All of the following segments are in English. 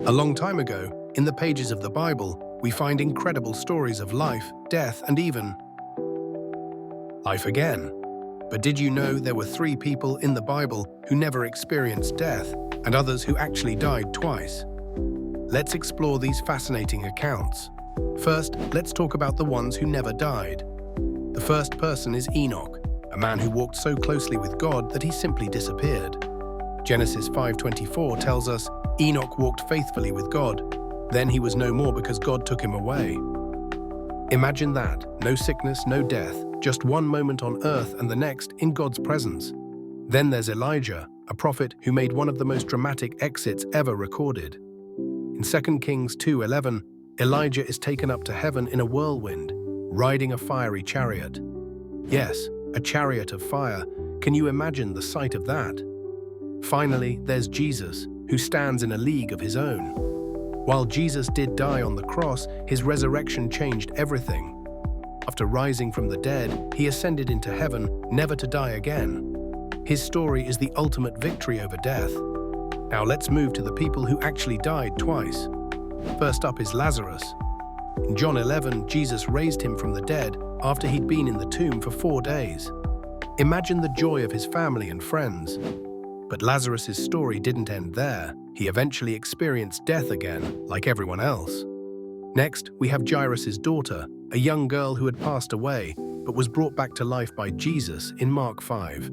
A long time ago, in the pages of the Bible, we find incredible stories of life, death, and even life again. But did you know there were 3 people in the Bible who never experienced death, and others who actually died twice? Let's explore these fascinating accounts. First, let's talk about the ones who never died. The first person is Enoch, a man who walked so closely with God that he simply disappeared. Genesis 5:24 tells us, Enoch walked faithfully with God. Then he was no more because God took him away. Imagine that, no sickness, no death, just one moment on earth and the next in God's presence. Then there's Elijah, a prophet who made one of the most dramatic exits ever recorded. In 2 Kings 2:11, Elijah is taken up to heaven in a whirlwind, riding a fiery chariot. Yes, a chariot of fire. Can you imagine the sight of that? Finally, there's Jesus, who stands in a league of his own. While Jesus did die on the cross, his resurrection changed everything. After rising from the dead, he ascended into heaven, never to die again. His story is the ultimate victory over death. Now let's move to the people who actually died twice. First up is Lazarus. In John 11, Jesus raised him from the dead after he'd been in the tomb for 4 days. Imagine the joy of his family and friends. But Lazarus' story didn't end there. He eventually experienced death again, like everyone else. Next, we have Jairus' daughter, a young girl who had passed away, but was brought back to life by Jesus in Mark 5.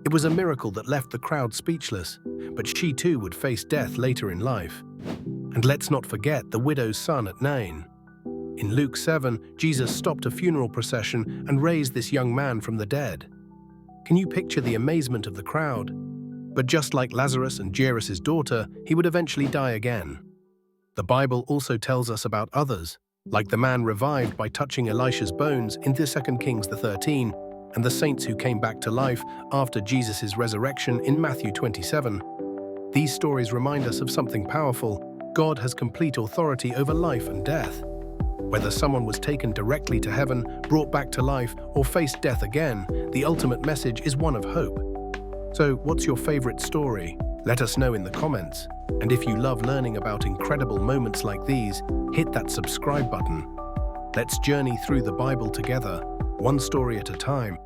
It was a miracle that left the crowd speechless, but she too would face death later in life. And let's not forget the widow's son at Nain. In Luke 7, Jesus stopped a funeral procession and raised this young man from the dead. Can you picture the amazement of the crowd? But just like Lazarus and Jairus' daughter, he would eventually die again. The Bible also tells us about others, like the man revived by touching Elisha's bones in 2 Kings 13, and the saints who came back to life after Jesus' resurrection in Matthew 27. These stories remind us of something powerful. God has complete authority over life and death. Whether someone was taken directly to heaven, brought back to life, or faced death again, the ultimate message is one of hope. So, what's your favorite story? Let us know in the comments. And if you love learning about incredible moments like these, hit that subscribe button. Let's journey through the Bible together, one story at a time.